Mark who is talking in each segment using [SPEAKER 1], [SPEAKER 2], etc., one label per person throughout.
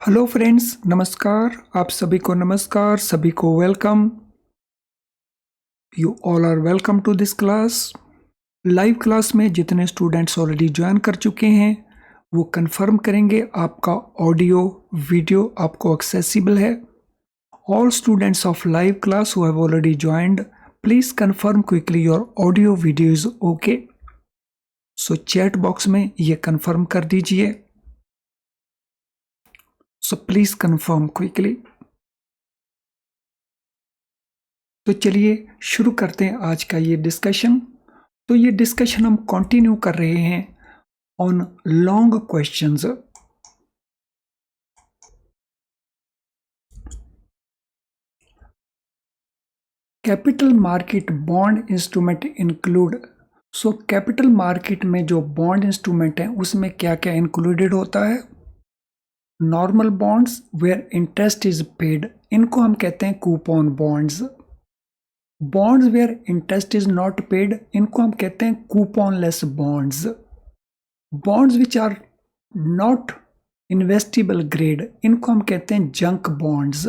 [SPEAKER 1] Hello friends, नमस्कार। आप सभी को नमस्कार, सभी को welcome. You all are welcome to this class. Live class में जितने स्टूडेंट्स ऑलरेडी ज्वाइन कर चुके हैं वो कंफर्म करेंगे आपका ऑडियो वीडियो आपको एक्सेसिबल है। All students of live class who have already joined, please confirm quickly your audio video is okay. So chat box में ये कंफर्म कर दीजिए। So please confirm quickly. तो चलिए शुरू करते हैं आज का ये डिस्कशन। तो ये डिस्कशन हम कंटिन्यू कर रहे हैं on long questions. Capital market bond instrument include. So capital market में जो बॉन्ड इंस्ट्रूमेंट है उसमें क्या क्या इंक्लूडेड होता है? Normal bonds where interest is paid, इनको हम कहते हैं coupon bonds. Bonds where interest is not paid, इनको हम कहते हैं couponless bonds. Bonds which are not investible grade, इनको हम कहते हैं junk bonds.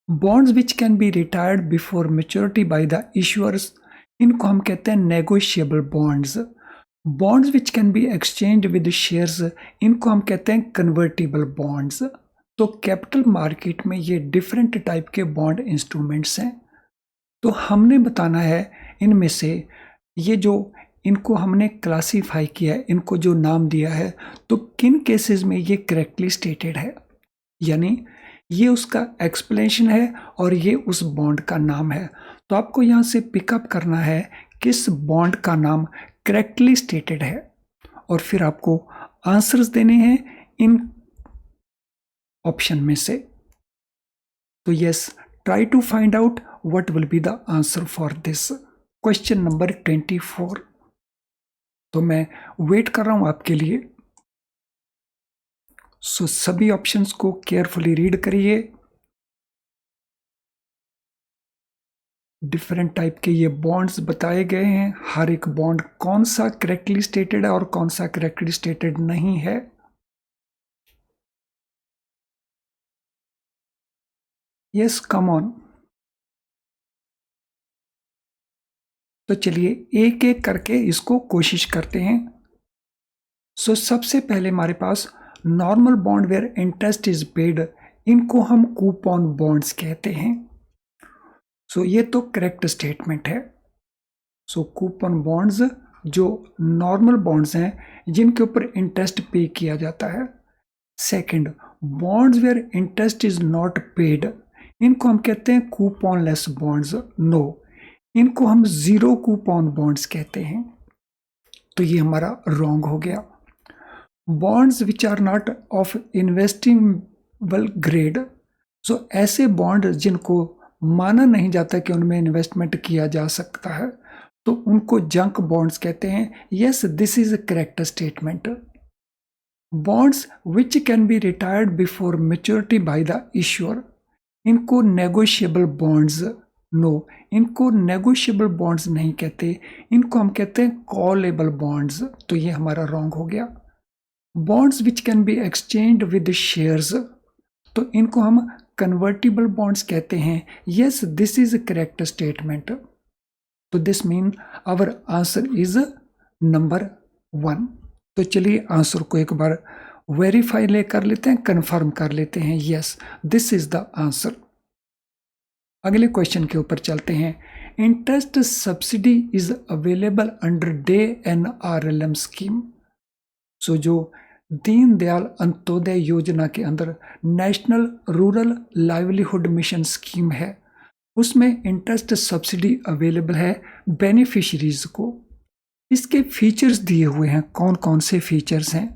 [SPEAKER 1] Bonds which can be retired before maturity by the issuers, इनको हम कहते हैं negotiable bonds. Bonds which can be exchange with shares, इनको हम कहते हैं कन्वर्टिबल बॉन्ड्स। तो कैपिटल मार्केट में ये डिफरेंट टाइप के बॉन्ड इंस्ट्रूमेंट्स हैं। तो हमने बताना है इनमें से ये जो इनको हमने क्लासीफाई किया है, इनको जो नाम दिया है, तो किन केसेस में ये करेक्टली स्टेटेड है, यानी ये उसका एक्सप्लेनेशन है और ये उस बॉन्ड का नाम है। तो आपको यहाँ से पिकअप करना है किस बॉन्ड का नाम करेक्टली स्टेटेड है और फिर आपको आंसर्स देने हैं इन ऑप्शन में से। तो yes, try to find out what will be the answer for this question number 24। तो मैं वेट कर रहा हूं आपके लिए। सो सभी ऑप्शंस को केयरफुली रीड करिए। डिफरेंट टाइप के ये बॉन्ड्स बताए गए हैं, हर एक बॉन्ड कौन सा करेक्टली स्टेटेड है और कौन सा करेक्टली स्टेटेड नहीं है। Yes, come on. तो चलिए एक एक करके इसको कोशिश करते हैं। सो सबसे पहले हमारे पास normal bond where interest is paid, इनको हम कूपन बॉन्ड्स कहते हैं। सो ये तो करेक्ट स्टेटमेंट है। सो कूपन बॉन्ड्स जो नॉर्मल बॉन्ड्स हैं जिनके ऊपर इंटरेस्ट पे किया जाता है। Second, bonds where interest is not paid, इनको हम कहते हैं कूपनलेस बॉन्ड्स। नो, इनको हम जीरो कूपन बॉन्ड्स कहते हैं। तो ये हमारा रॉन्ग हो गया। Bonds which are not of investible grade, so ऐसे बॉन्ड जिनको माना नहीं जाता कि उनमें इन्वेस्टमेंट किया जा सकता है, तो उनको जंक बॉन्ड्स कहते हैं। Yes, this is a correct statement. Bonds which can be retired before maturity by the issuer, इनको नेगोशिएबल बॉन्ड्स। नो, इनको नेगोशिएबल बॉन्ड्स नहीं कहते, इनको हम कहते हैं कॉलेबल बॉन्ड्स। तो ये हमारा रॉन्ग हो गया। Bonds which can be exchange with shares, तो इनको हम कन्वर्टिबल बॉन्ड्स कहते हैं। Yes, this is a correct statement. तो this mean our answer is number 1। तो चलिए आंसर को एक बार वेरीफाई ले कर लेते हैं, कंफर्म कर लेते हैं। Yes, this is the answer. अगले क्वेश्चन के ऊपर चलते हैं। Interest subsidy is available under DNRLM scheme. So जो दीनदयाल अंत्योदय योजना के अंदर national rural livelihood mission scheme है, उसमें इंटरेस्ट सब्सिडी अवेलेबल है बेनिफिशरीज को। इसके फीचर्स दिए हुए हैं, कौन कौन से फीचर्स हैं?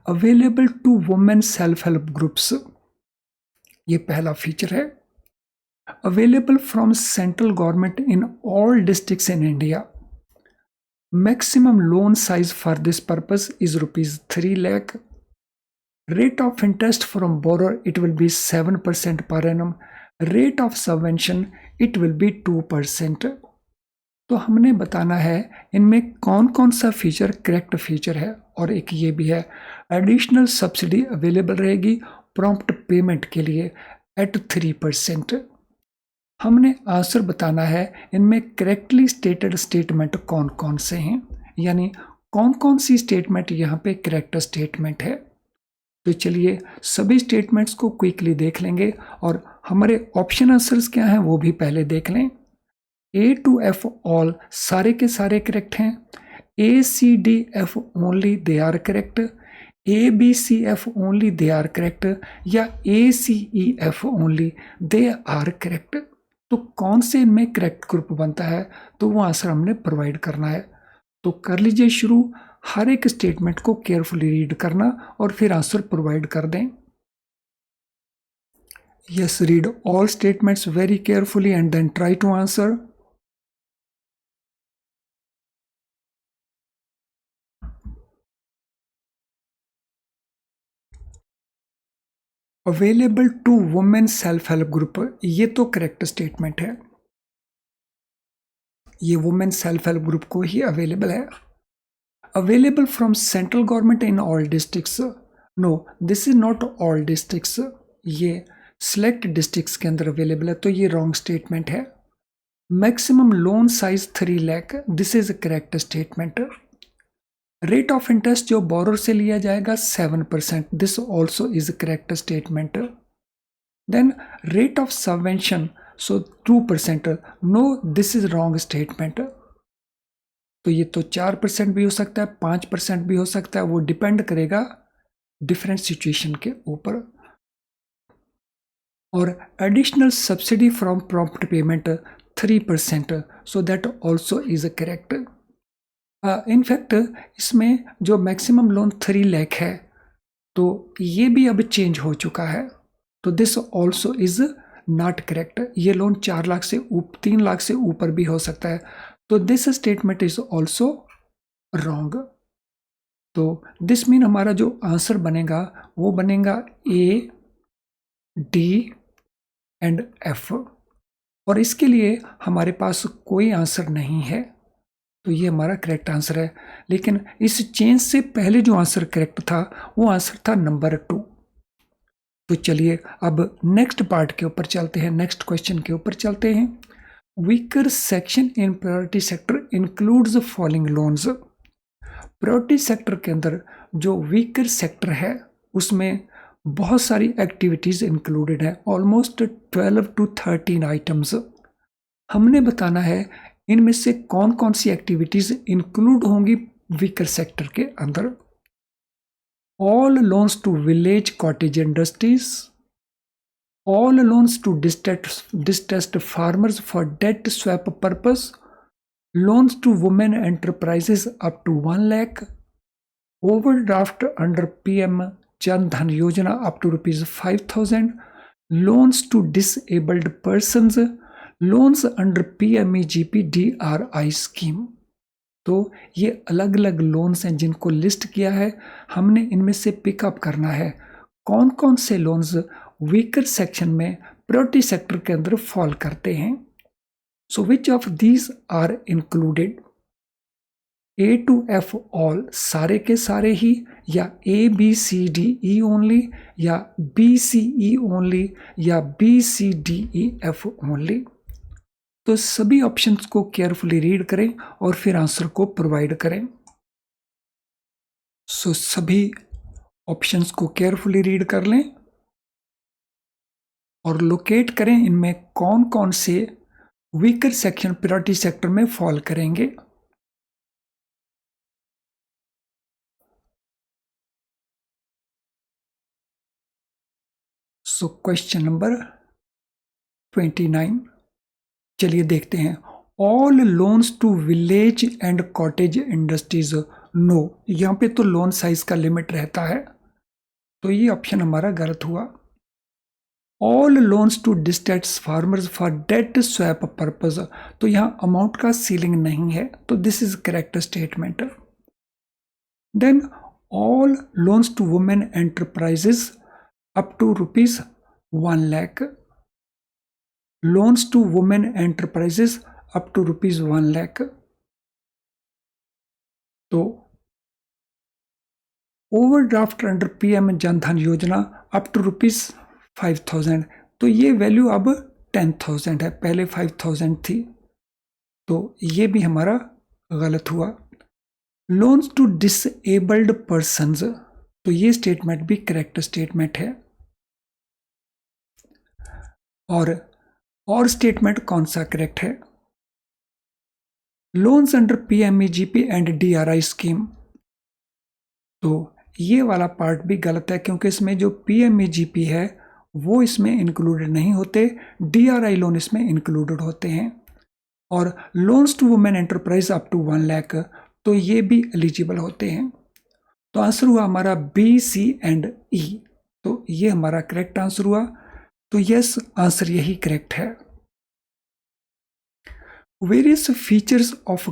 [SPEAKER 1] Available to women self help groups, ये पहला फीचर है। Available from central government in all districts in India. Maximum loan size for this purpose is rupees 3 lakh. Rate of interest from borrower, it will be 7% per annum. Rate of subvention, it will be 2%. तो हमने बताना है इनमें कौन कौन सा feature correct feature है, और एक ये भी है एडिशनल सब्सिडी अवेलेबल रहेगी प्रॉम्प्ट पेमेंट के लिए एट 3%। हमने आंसर बताना है इनमें करेक्टली स्टेटेड स्टेटमेंट कौन कौन से हैं, यानी कौन कौन सी स्टेटमेंट यहाँ पे करेक्ट स्टेटमेंट है। तो चलिए सभी स्टेटमेंट्स को क्विकली देख लेंगे और हमारे ऑप्शन आंसर्स क्या हैं वो भी पहले देख लें। ए टू एफ ऑल सारे के सारे करेक्ट हैं। A C D F only they are correct. A B C F only they are correct, या A C E F only they are correct. तो कौन से इनमें करेक्ट ग्रुप बनता है, तो वो आंसर हमने प्रोवाइड करना है। तो कर लीजिए शुरू, हर एक स्टेटमेंट को केयरफुली रीड करना और फिर आंसर प्रोवाइड कर दें। Yes, read all statements very carefully and then try to answer. Available to women self help group, ये तो करेक्ट स्टेटमेंट है, ये वुमेन सेल्फ हेल्प ग्रुप को ही अवेलेबल है। Available from central government in all districts, no this is not all districts, ये select districts के अंदर अवेलेबल है, तो ये रॉन्ग स्टेटमेंट है। Maximum loan size 3 lakh, this is correct statement. Rate of interest जो बोरोर से लिया जाएगा 7%, this also is correct statement. Then rate of subvention so 2%, no this is wrong statement. तो ये तो 4% भी हो सकता है, 5% भी हो सकता है, वो डिपेंड करेगा डिफरेंट सिचुएशन के ऊपर। और additional subsidy from prompt payment 3%, so that also is correct. In fact इसमें जो मैक्सिमम लोन 3 लाख है, तो ये भी अब चेंज हो चुका है, तो this also is not correct. ये लोन 3 लाख से ऊपर भी हो सकता है, तो this statement is also wrong. तो दिस मीन हमारा जो आंसर बनेगा वो बनेगा ए, डी एंड एफ, और इसके लिए हमारे पास कोई आंसर नहीं है, तो ये हमारा करेक्ट आंसर है। लेकिन इस चेंज से पहले जो आंसर करेक्ट था वो आंसर था नंबर 2। तो चलिए अब नेक्स्ट पार्ट के ऊपर चलते हैं, नेक्स्ट क्वेश्चन के ऊपर चलते हैं। Weaker section in priority sector includes following loans. Priority sector के अंदर जो वीकर सेक्टर है उसमें बहुत सारी एक्टिविटीज इंक्लूडेड है, ऑलमोस्ट 12 to 13 आइटम्स। हमने बताना है इनमें से कौन कौन सी एक्टिविटीज इंक्लूड होंगी वीकर सेक्टर के अंदर। All loans to village cottage industries, all loans to distressed farmers for debt swap purpose, loans to women enterprises up to 1 lakh, overdraft under PM Jan Dhan Yojana up to ₹5,000, loans to disabled persons, loans under PMEGP DRI scheme. तो ये अलग अलग loans हैं जिनको list किया है, हमने इनमें से पिकअप करना है कौन कौन से लोन्स वीकर सेक्शन में प्रायोरिटी सेक्टर के अंदर फॉल करते हैं। So which of these are included, A to F all सारे के सारे ही, या ABCDE ओनली, या BCE ओनली, या BCDEF ओनली। तो सभी ऑप्शंस को केयरफुली रीड करें और फिर आंसर को प्रोवाइड करें। सो सभी ऑप्शंस को केयरफुली रीड कर लें और लोकेट करें इनमें कौन कौन से वीकर सेक्शन प्रायोरिटी सेक्टर में फॉल करेंगे। सो क्वेश्चन नंबर 29, चलिए देखते हैं। All loans to village and cottage industries, no, यहाँ पे तो लोन साइज का लिमिट रहता है, तो ये ऑप्शन हमारा गलत हुआ। All loans to distressed farmers for debt swap purpose, तो यहाँ अमाउंट का सीलिंग नहीं है, तो this is correct statement. Then all loans to women enterprises up to ₹1 lakh, loans to women enterprises up to ₹1 lakh. तो overdraft under PM Jan Dhan Yojana up to ₹5,000, तो ये value अब 10,000 है, पहले 5,000 थी, तो ये भी हमारा गलत हुआ। लोन्स टू डिसेबल्ड पर्सन्स, तो ये स्टेटमेंट भी करेक्ट स्टेटमेंट है। और स्टेटमेंट कौन सा करेक्ट है? Loans under PMEGP and DRI scheme, तो ये वाला पार्ट भी गलत है, क्योंकि इसमें जो PMEGP है वो इसमें इंक्लूडेड नहीं होते, DRI लोन इसमें इंक्लूडेड होते हैं। और loans to women enterprise up to 1 lakh, तो ये भी एलिजिबल होते हैं। तो आंसर हुआ हमारा B, C एंड E, तो ये हमारा करेक्ट आंसर हुआ। तो यस, आंसर यही करेक्ट है। वेरियस फीचर्स ऑफ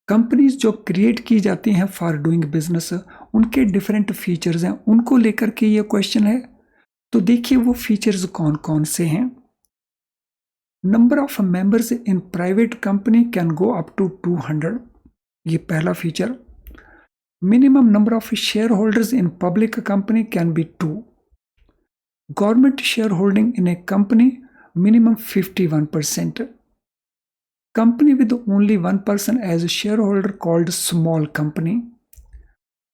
[SPEAKER 1] कंपनीज जो क्रिएट की जाती हैं फॉर डूइंग बिजनेस, उनके डिफरेंट फीचर्स हैं, उनको लेकर के ये क्वेश्चन है। तो देखिए वो फीचर्स कौन कौन से हैं। Number of members in private company can go up to 200, ये पहला फीचर। Minimum number of share holders in public company can be 2। Government share holding in a company minimum 51%। Company with only one person as a shareholder called small company.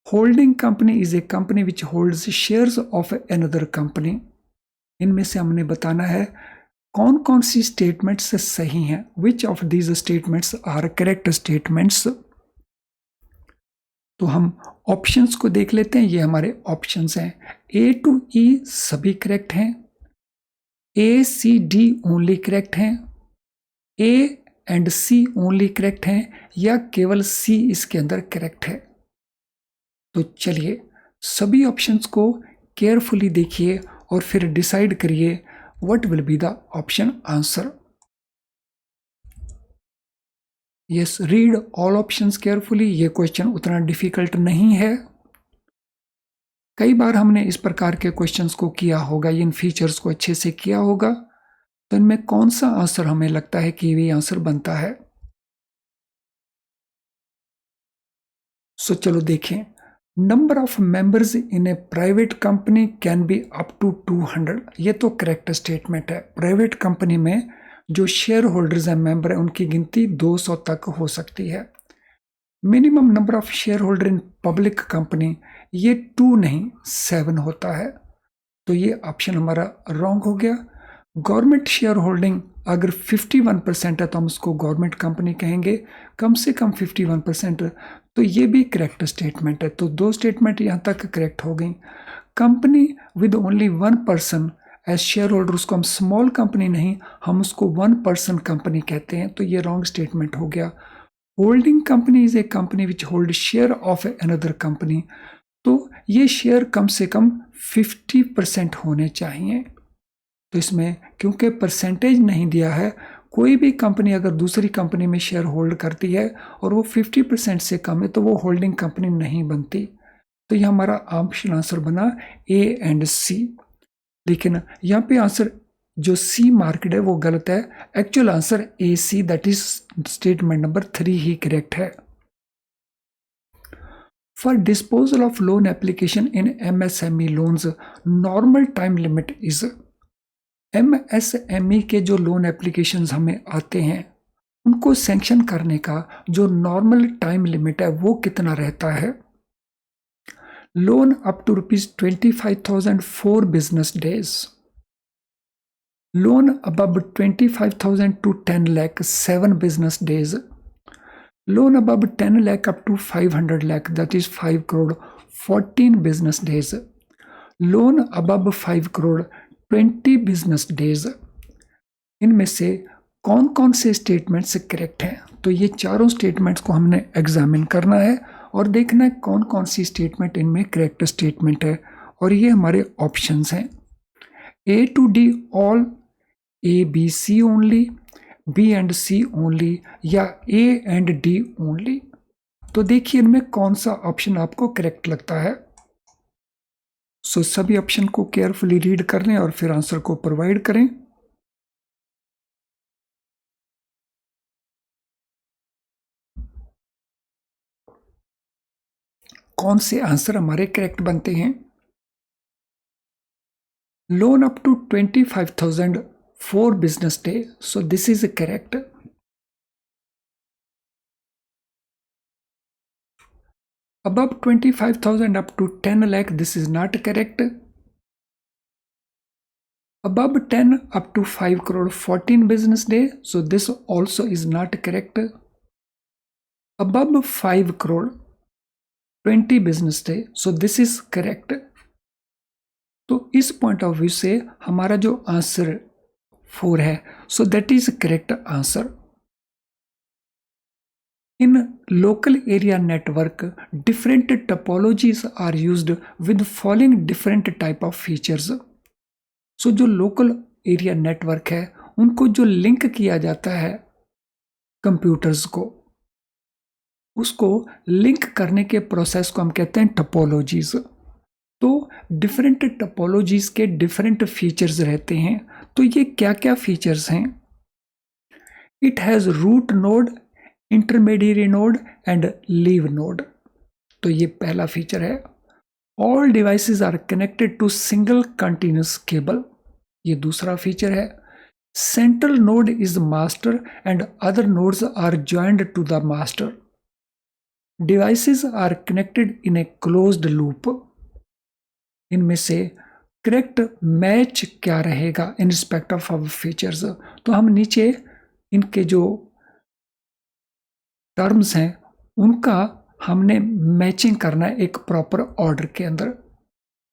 [SPEAKER 1] Holding company is a company which holds shares of another company. इनमें से हमने बताना है कौन कौन सी statements सही हैं, which of these statements are correct statements. तो हम ऑप्शंस को देख लेते हैं, ये हमारे ऑप्शंस हैं। A to E सभी करेक्ट हैं, A, C, D only correct हैं, A and C only correct हैं, या केवल C इसके अंदर करेक्ट है। तो चलिए सभी ऑप्शंस को केयरफुली देखिए और फिर डिसाइड करिए what will be the option answer. Yes, read all options carefully. ये क्वेश्चन उतना डिफिकल्ट नहीं है, कई बार हमने इस प्रकार के क्वेश्चंस को किया होगा, इन फीचर्स को अच्छे से किया होगा। तो इनमें कौन सा आंसर हमें लगता है कि ये आंसर बनता है। सो चलो देखें। Number of members in a private company can be up to 200, ये तो करेक्ट स्टेटमेंट है। प्राइवेट कंपनी में जो शेयर होल्डर्स हैं, मेंबर हैं, उनकी गिनती 200 तक हो सकती है। Minimum number of share holder in public company, ये 2 नहीं 7 होता है, तो ये ऑप्शन हमारा रॉन्ग हो गया। गवर्नमेंट शेयर होल्डिंग अगर 51% है तो हम उसको गवर्नमेंट कंपनी कहेंगे, कम से कम 51%, तो ये भी करेक्ट स्टेटमेंट है। तो 2 स्टेटमेंट यहाँ तक करेक्ट हो गई। Company with only 1 person as share holder, उसको हम स्मॉल कंपनी नहीं, हम उसको 1 पर्सन कंपनी कहते हैं, तो ये रॉन्ग स्टेटमेंट हो गया। Holding company is a company which hold share of another company, तो ये शेयर कम से कम 50% होने चाहिए। तो इसमें क्योंकि परसेंटेज नहीं दिया है, कोई भी कंपनी अगर दूसरी कंपनी में शेयर होल्ड करती है और वो 50% से कम है तो वो होल्डिंग कंपनी नहीं बनती। तो ये हमारा ऑप्शन आंसर बना A एंड C। लेकिन यहाँ पे आंसर जो C मार्क्ड है वो गलत है। Actual answer AC, that is statement number 3 ही करेक्ट है। For disposal of loan application in MSME loans, normal time limit is. MSME के जो लोन एप्लीकेशंस हमें आते हैं उनको सैंक्शन करने का जो नॉर्मल टाइम लिमिट है वो कितना रहता है। Loan up to ₹25,000 4 business days. Loan above 25,000 to 10 lakh 7 business days. Loan above 10 lakh up to 500 lakh, that is 5 crore 14 business days. Loan above 5 crore 20 business days. इनमें से कौन कौन से स्टेटमेंट्स करेक्ट हैं? तो ये चारों स्टेटमेंट्स को हमने एग्जामिन करना है और देखना है कौन कौन सी स्टेटमेंट इनमें करेक्ट स्टेटमेंट है। और ये हमारे ऑप्शंस हैं। A to D all, A B C only, B and C only, या A and D only। तो देखिए इनमें कौन सा ऑप्शन आपको करेक्ट लगता है। सो सभी ऑप्शन को केयरफुली रीड कर लें और फिर आंसर को प्रोवाइड करें। कौन से आंसर हमारे करेक्ट बनते हैं। loan up to 25,000 for business day. So this is correct. Above 25,000 up to 10 lakh, this is not correct. Above 10 up to 5 crore 14 business day, so this also is not correct. Above 5 crore 20 business day, so this is correct. तो इस point of view से हमारा जो answer 4 है, so that is correct answer. In local area network, different topologies are used with following different type of features. So जो local area network है, उनको जो लिंक किया जाता है कंप्यूटर्स को, उसको लिंक करने के प्रोसेस को हम कहते हैं टोपोलॉजीज. तो डिफरेंट टोपोलॉजीज के डिफरेंट फीचर्स रहते हैं. तो ये क्या क्या फीचर्स हैं? It has root node, intermediate node and leaf node. तो ये पहला फीचर है. All devices are connected to single continuous cable. ये दूसरा फीचर है. Central node is master and other nodes are joined to the master. Devices are connected in a closed loop. इनमें से correct match क्या रहेगा in respect of our features? तो हम नीचे इनके जो टर्म्स हैं उनका हमने मैचिंग करना है एक प्रॉपर ऑर्डर के अंदर.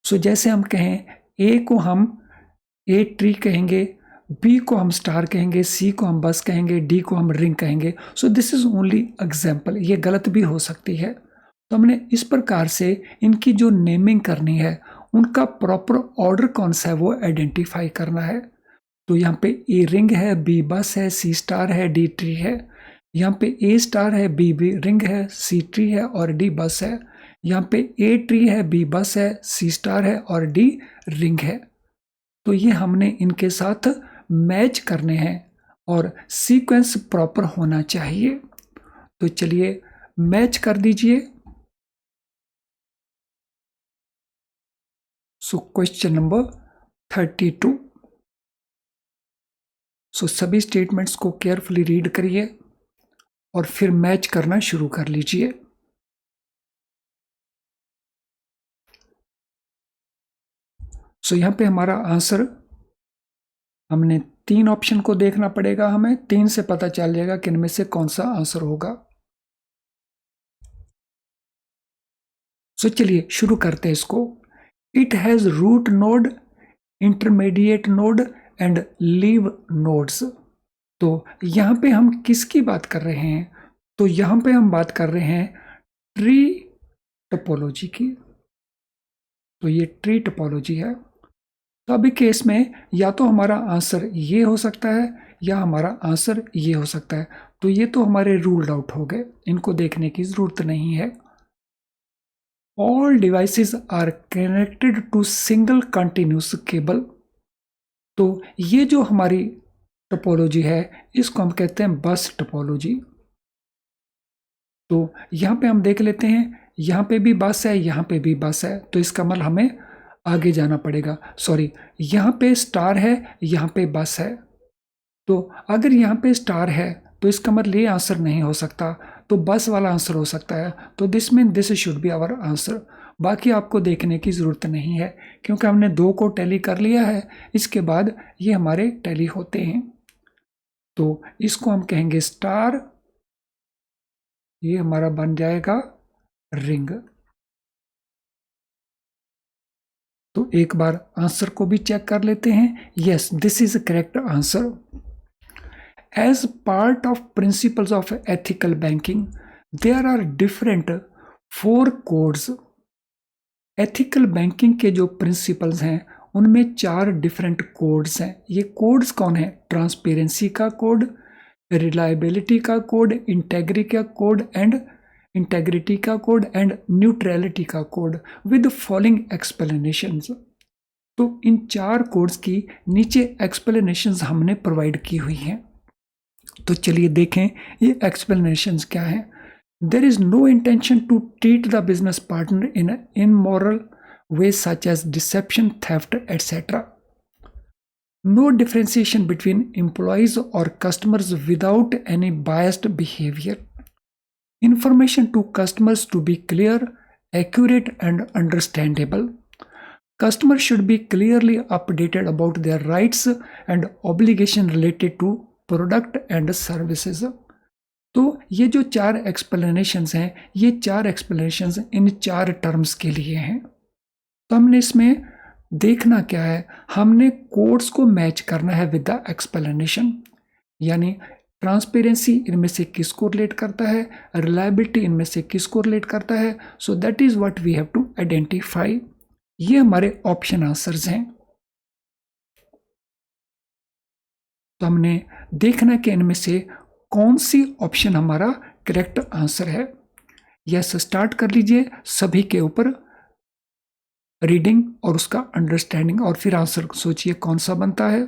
[SPEAKER 1] सो जैसे हम कहें ए को हम ए ट्री कहेंगे, बी को हम स्टार कहेंगे, सी को हम बस कहेंगे, डी को हम रिंग कहेंगे. So this is only example, ये गलत भी हो सकती है. तो हमने इस प्रकार से इनकी जो नेमिंग करनी है उनका प्रॉपर ऑर्डर कौन सा है वो आइडेंटिफाई करना है. तो यहाँ पे ए रिंग है, बी बस है, सी स्टार है, डी ट्री है. यहाँ पे ए स्टार है, बी रिंग है, सी ट्री है और डी बस है. यहाँ पे ए ट्री है, बी बस है, सी स्टार है और डी रिंग है. तो ये हमने इनके साथ मैच करने हैं और सीक्वेंस प्रॉपर होना चाहिए. तो चलिए मैच कर दीजिए. सो क्वेश्चन नंबर 32. सो सभी स्टेटमेंट्स को केयरफुली रीड करिए और फिर मैच करना शुरू कर लीजिए. सो यहाँ पे हमारा आंसर, हमने 3 ऑप्शन को देखना पड़ेगा. हमें 3 से पता चल जाएगा कि इनमें से कौन सा आंसर होगा. सो चलिए शुरू करते हैं इसको. It has root node, intermediate node and leaf nodes. तो यहाँ पे हम किसकी बात कर रहे हैं? तो यहाँ पे हम बात कर रहे हैं ट्री टोपोलॉजी की. तो ये ट्री टोपोलॉजी है. तो अभी केस में या तो हमारा आंसर ये हो सकता है या हमारा आंसर ये हो सकता है. तो ये तो हमारे रूल्ड आउट हो गए, इनको देखने की जरूरत नहीं है. All devices are connected to single continuous cable. तो ये जो हमारी टोपोलॉजी है इसको हम कहते हैं बस टोपोलॉजी. तो यहाँ पे हम देख लेते हैं, यहाँ पे भी बस है, यहाँ पे भी बस है. तो इसका मतलब हमें आगे जाना पड़ेगा. सॉरी, यहाँ पे स्टार है, यहाँ पे बस है. तो अगर यहाँ पे स्टार है तो इसका मतलब ये आंसर नहीं हो सकता, तो बस वाला आंसर हो सकता है. तो this mean this should be our answer. बाकी आपको देखने की ज़रूरत नहीं है क्योंकि हमने 2 को टैली कर लिया है. इसके बाद ये हमारे टैली होते हैं. तो इसको हम कहेंगे स्टार, ये हमारा बन जाएगा रिंग. तो एक बार आंसर को भी चेक कर लेते हैं. Yes, this is correct answer. As part of principles of ethical banking, there are different 4 codes. Ethical banking के जो प्रिंसिपल्स हैं उनमें 4 डिफरेंट कोड्स हैं. ये कोड्स कौन है? ट्रांसपेरेंसी का कोड, रिलायबिलिटी का कोड, इंटेग्रिटी का कोड एंड न्यूट्रलिटी का कोड विद फॉलोइंग एक्सप्लेनेशंस. तो इन 4 कोड्स की नीचे एक्सप्लेनेशंस हमने प्रोवाइड की हुई हैं. तो चलिए देखें ये एक्सप्लेनेशंस क्या हैं. There is no intention to treat the business partner in immoral way such as deception, theft etcetera. No differentiation between employees or customers without any biased behavior. Information to customers to be clear, accurate, and understandable. Customers should be clearly updated about their rights and obligation related to product and services. तो ये जो 4 explanations हैं, ये 4 explanations इन 4 terms के लिए हैं। तो हमने इसमें देखना क्या है, हमने कोड्स को मैच करना है विद द एक्सप्लेनेशन। यानी ट्रांसपेरेंसी इनमें से किसको रिलेट करता है, रिलायबिलिटी इनमें से किसको रिलेट करता है। So that is what we have to identify. ये हमारे ऑप्शन आंसर्स हैं। तो हमने देखना कि इनमें से कौन सी ऑप्शन हमारा करेक्ट आंसर है। यस, स्टार्ट कर लीजिए सभी के ऊपर रीडिंग और उसका अंडरस्टैंडिंग, और फिर आंसर सोचिए कौन सा बनता है।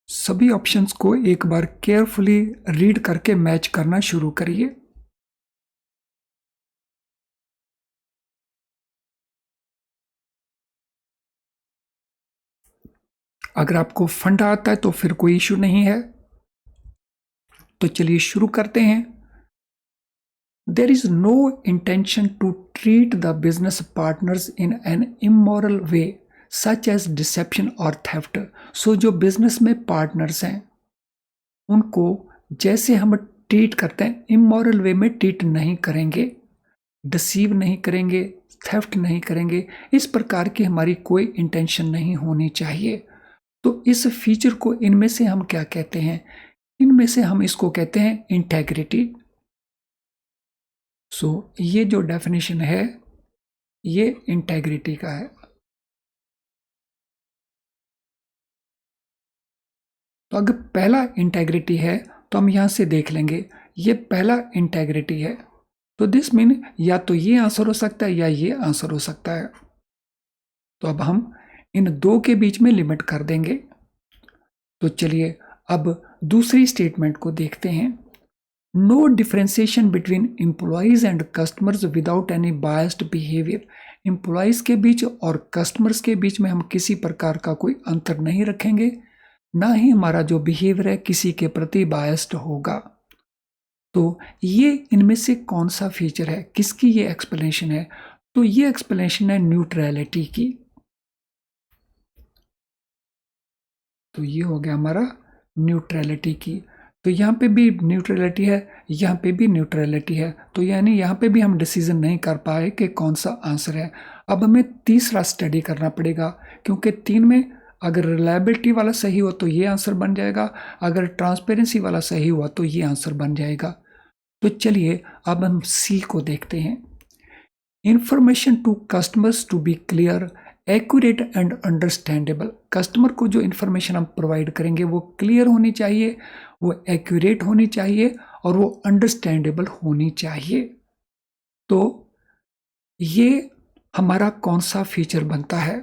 [SPEAKER 1] सभी ऑप्शंस को एक बार केयरफुली रीड करके मैच करना शुरू करिए। अगर आपको फंडा आता है तो फिर कोई इशू नहीं है। तो चलिए शुरू करते हैं। There is no intention to treat the business partners in an immoral way such as deception or theft. So जो बिजनेस में पार्टनर्स हैं उनको जैसे हम ट्रीट करते हैं इमोरल वे में ट्रीट नहीं करेंगे, डिसीव नहीं करेंगे, थेफ्ट नहीं करेंगे। इस प्रकार की हमारी कोई इंटेंशन नहीं होनी चाहिए। तो इस फीचर को इनमें से हम क्या कहते हैं, इनमें से हम इसको कहते हैं इंटेग्रिटी। सो ये जो डेफिनेशन है ये इंटेग्रिटी का है। तो अगर पहला इंटेग्रिटी है तो हम यहां से देख लेंगे ये पहला इंटेग्रिटी है। तो दिस मीन या तो ये आंसर हो सकता है या ये आंसर हो सकता है। तो अब हम इन दो के बीच में लिमिट कर देंगे। तो चलिए अब दूसरी स्टेटमेंट को देखते हैं। No differentiation between employees and customers without any biased behaviour. Employees के बीच और कस्टमर्स के बीच में हम किसी प्रकार का कोई अंतर नहीं रखेंगे, ना ही हमारा जो बिहेवियर है किसी के प्रति बायस्ड होगा। तो ये इनमें से कौन सा फीचर है, किसकी ये एक्सप्लेनेशन है? तो ये एक्सप्लेनेशन है न्यूट्रलिटी की। तो ये हो गया हमारा न्यूट्रलिटी की। तो यहाँ पे भी न्यूट्रलिटी है, यहाँ पे भी न्यूट्रलिटी है। तो यानी यहाँ पे भी हम डिसीजन नहीं कर पाए कि कौन सा आंसर है। अब हमें तीसरा स्टडी करना पड़ेगा, क्योंकि 3 में अगर रिलायबिलिटी वाला सही हो तो ये आंसर बन जाएगा, अगर ट्रांसपेरेंसी वाला सही हुआ तो ये आंसर बन जाएगा। तो चलिए अब हम सी को देखते हैं। Information to customers to be clear, accurate and understandable. Customer को जो इन्फॉर्मेशन हम प्रोवाइड करेंगे वो क्लियर होनी चाहिए, वो एक्यूरेट होनी चाहिए और वो अंडरस्टैंडेबल होनी चाहिए। तो ये हमारा कौन सा फीचर बनता है?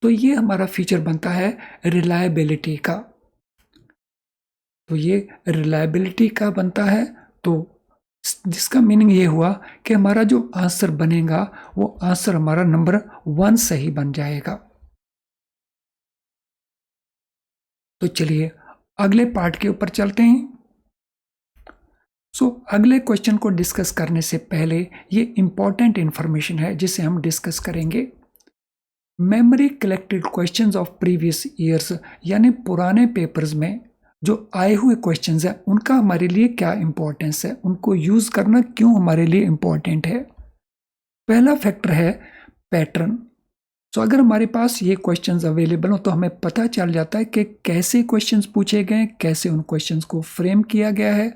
[SPEAKER 1] तो ये हमारा फीचर बनता है रिलायबिलिटी का। तो ये रिलायबिलिटी का बनता है। तो जिसका मीनिंग ये हुआ कि हमारा जो आंसर बनेगा वो आंसर हमारा नंबर 1 सही बन जाएगा। तो चलिए अगले पार्ट के ऊपर चलते हैं। अगले क्वेश्चन को डिस्कस करने से पहले ये इंपॉर्टेंट इंफॉर्मेशन है जिसे हम डिस्कस करेंगे। Memory collected questions of previous years, यानी पुराने पेपर्स में जो आए हुए क्वेश्चंस हैं उनका हमारे लिए क्या इंपॉर्टेंस है, उनको यूज करना क्यों हमारे लिए इंपॉर्टेंट है। पहला फैक्टर है पैटर्न। अगर हमारे पास ये क्वेश्चंस अवेलेबल हो तो हमें पता चल जाता है कि कैसे क्वेश्चंस पूछे गए, कैसे उन क्वेश्चंस को फ्रेम किया गया है,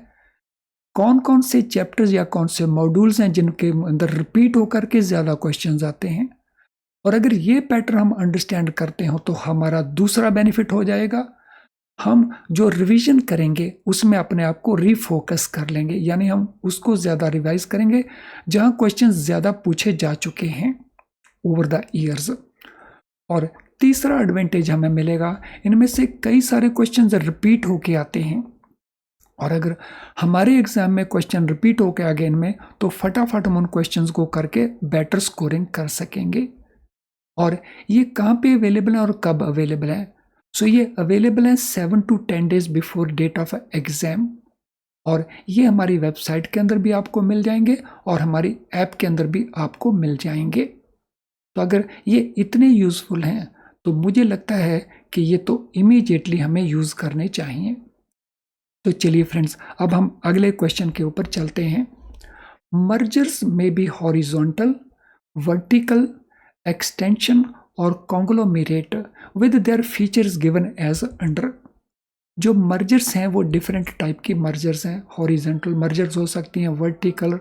[SPEAKER 1] कौन कौन से चैप्टर्स या कौन से मॉड्यूल्स हैं जिनके अंदर रिपीट होकर के ज़्यादा क्वेश्चंस आते हैं। और अगर ये पैटर्न हम अंडरस्टैंड करते हो तो हमारा दूसरा बेनिफिट हो जाएगा, हम जो रिवीजन करेंगे उसमें अपने आप को रीफोकस कर लेंगे, यानी हम उसको ज़्यादा रिवाइज करेंगे जहाँ क्वेश्चंस ज़्यादा पूछे जा चुके हैं ओवर द ईयर्स। और तीसरा एडवांटेज हमें मिलेगा, इनमें से कई सारे क्वेश्चंस रिपीट होके आते हैं और अगर हमारे एग्जाम में क्वेश्चन रिपीट होके आ गए इनमें तो फटाफट हम उन क्वेश्चंस को करके बेटर स्कोरिंग कर सकेंगे। और ये कहाँ पे अवेलेबल है और कब अवेलेबल है? सो ये अवेलेबल है 7 to 10 days before date of exam, और ये हमारी वेबसाइट के अंदर भी आपको मिल जाएंगे और हमारी ऐप के अंदर भी आपको मिल जाएंगे। तो अगर ये इतने यूज़फुल हैं तो मुझे लगता है कि ये तो इमीडिएटली हमें यूज़ करने चाहिए। तो चलिए फ्रेंड्स, अब हम अगले क्वेश्चन के ऊपर चलते हैं। मर्जर्स में बी हॉरिजॉन्टल, वर्टिकल, एक्सटेंशन और conglomerate with their features given as under. जो मर्जर्स हैं वो डिफरेंट टाइप की मर्जर्स हैं। हॉरिजॉन्टल मर्जर्स हो सकती हैं, वर्टिकल,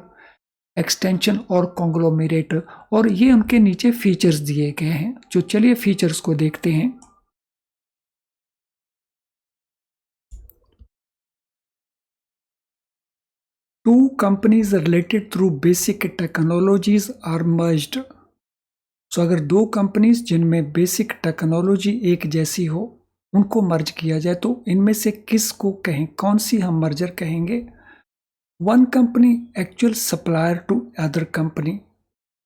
[SPEAKER 1] एक्सटेंशन और कॉन्ग्लोमेरेट, और ये उनके नीचे फीचर्स दिए गए हैं। जो चलिए फीचर्स को देखते हैं। Two companies related through basic technologies are merged. सो अगर दो कंपनीज जिनमें बेसिक टेक्नोलॉजी एक जैसी हो उनको मर्ज किया जाए तो इनमें से किसको कहें, कौन सी हम मर्जर कहेंगे? One company actual supplier to other company.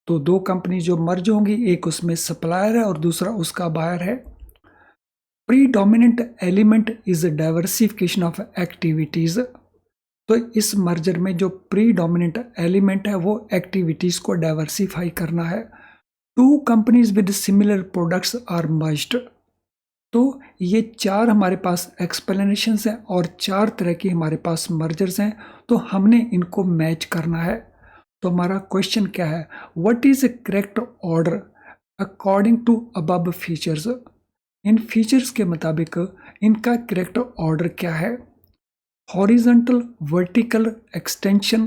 [SPEAKER 1] तो दो कंपनी जो मर्ज होंगी, एक उसमें सप्लायर है और दूसरा उसका बायर है। Predominant element is diversification of activities. तो इस मर्जर में जो प्रीडोमिनेंट एलिमेंट है वो एक्टिविटीज को डाइवर्सिफाई करना है। Two companies with similar products are merged. तो ये चार हमारे पास एक्सप्लेनेशंस हैं और चार तरह की हमारे पास मर्जर्स हैं, तो हमने इनको मैच करना है। तो हमारा क्वेश्चन क्या है? What is a correct order according to above features. इन फीचर्स के मुताबिक इनका करेक्ट ऑर्डर क्या है? हॉरिजॉन्टल, वर्टिकल, एक्सटेंशन,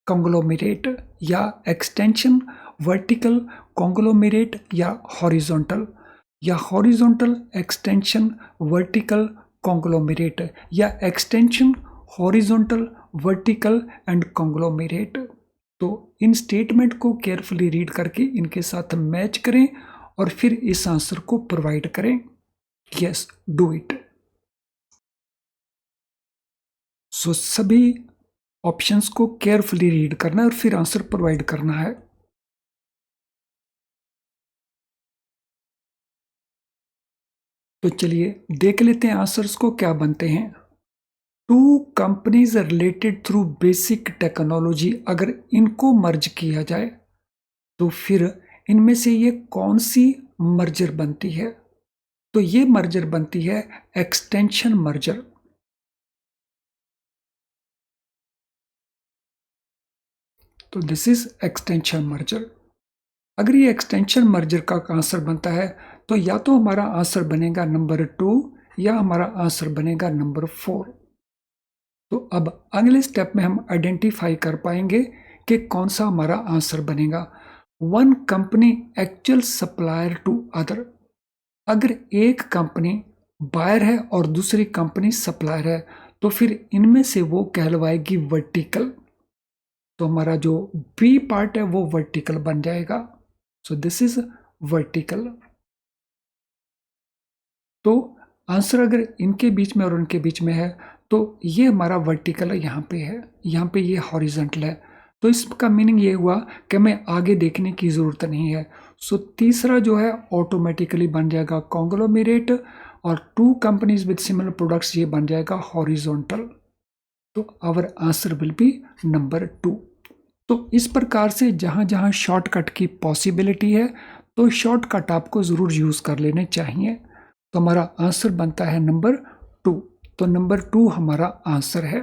[SPEAKER 1] कॉन्ग्लोमेरेट, या एक्सटेंशन, वर्टिकल, कॉन्ग्लोमेरेट या हॉरिजॉन्टल, या हॉरिजॉन्टल, एक्सटेंशन, वर्टिकल, कॉन्ग्लोमेरेट, या extension, horizontal, vertical and conglomerate. तो इन स्टेटमेंट को केयरफुली रीड करके इनके साथ मैच करें और फिर इस आंसर को प्रोवाइड करें। Yes, do it. सो सभी ऑप्शंस को केयरफुली रीड करना है और फिर आंसर प्रोवाइड करना है। तो चलिए देख लेते हैं आंसर्स को क्या बनते हैं। Two companies related through basic technology, अगर इनको मर्ज किया जाए तो फिर इनमें से ये कौन सी मर्जर बनती है? तो ये मर्जर बनती है एक्सटेंशन मर्जर। तो दिस इज एक्सटेंशन मर्जर। अगर ये एक्सटेंशन मर्जर का आंसर बनता है तो या तो हमारा आंसर बनेगा नंबर 2 या हमारा आंसर बनेगा नंबर 4। तो अब अगले स्टेप में हम आइडेंटिफाई कर पाएंगे कि कौन सा हमारा आंसर बनेगा। One company actual supplier to other. अगर एक कंपनी बायर है और दूसरी कंपनी सप्लायर है तो फिर इनमें से वो कहलवाएगी वर्टिकल। तो हमारा जो बी पार्ट है वो वर्टिकल बन जाएगा। So this is vertical. तो आंसर अगर इनके बीच में और उनके बीच में है तो ये हमारा वर्टिकल है, यहाँ पे है, यहाँ पे ये हॉरिजॉन्टल है। तो इसका मीनिंग ये हुआ कि हमें आगे देखने की ज़रूरत नहीं है। सो तीसरा जो है ऑटोमेटिकली बन जाएगा कॉन्ग्लोमेरेट, और two companies with similar products ये बन जाएगा हॉरिजॉन्टल। तो our answer will be number 2। तो इस प्रकार से जहाँ जहाँ शॉर्टकट की पॉसिबिलिटी है तो शॉर्टकट आपको ज़रूर यूज़ कर लेने चाहिए। तो हमारा आंसर बनता है नंबर 2। तो नंबर 2 हमारा आंसर है।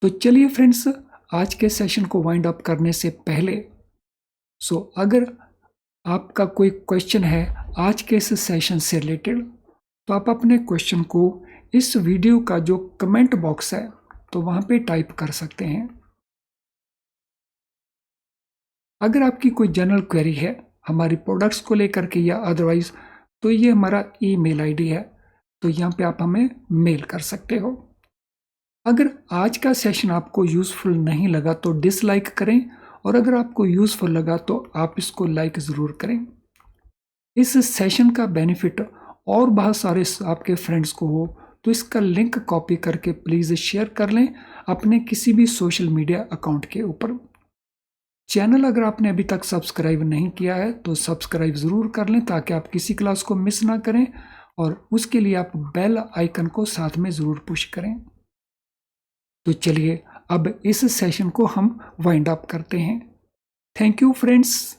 [SPEAKER 1] तो चलिए फ्रेंड्स, आज के सेशन को वाइंड अप करने से पहले अगर आपका कोई क्वेश्चन है आज के इस सेशन से रिलेटेड तो आप अपने क्वेश्चन को इस वीडियो का जो कमेंट बॉक्स है तो वहाँ पे टाइप कर सकते हैं। अगर आपकी कोई जनरल क्वेरी है हमारी प्रोडक्ट्स को लेकर के या अदरवाइज, तो ये हमारा ईमेल आईडी है, तो यहाँ पे आप हमें मेल कर सकते हो। अगर आज का सेशन आपको यूज़फुल नहीं लगा तो डिसलाइक करें, और अगर आपको यूज़फुल लगा तो आप इसको लाइक ज़रूर करें। इस सेशन का बेनिफिट और बहुत सारे आपके फ्रेंड्स को हो तो इसका लिंक कॉपी करके प्लीज़ शेयर कर लें अपने किसी भी सोशल मीडिया अकाउंट के ऊपर। चैनल अगर आपने अभी तक सब्सक्राइब नहीं किया है तो सब्सक्राइब ज़रूर कर लें ताकि आप किसी क्लास को मिस ना करें, और उसके लिए आप बेल आइकन को साथ में ज़रूर पुश करें। तो चलिए अब इस सेशन को हम वाइंड अप करते हैं। Thank you friends.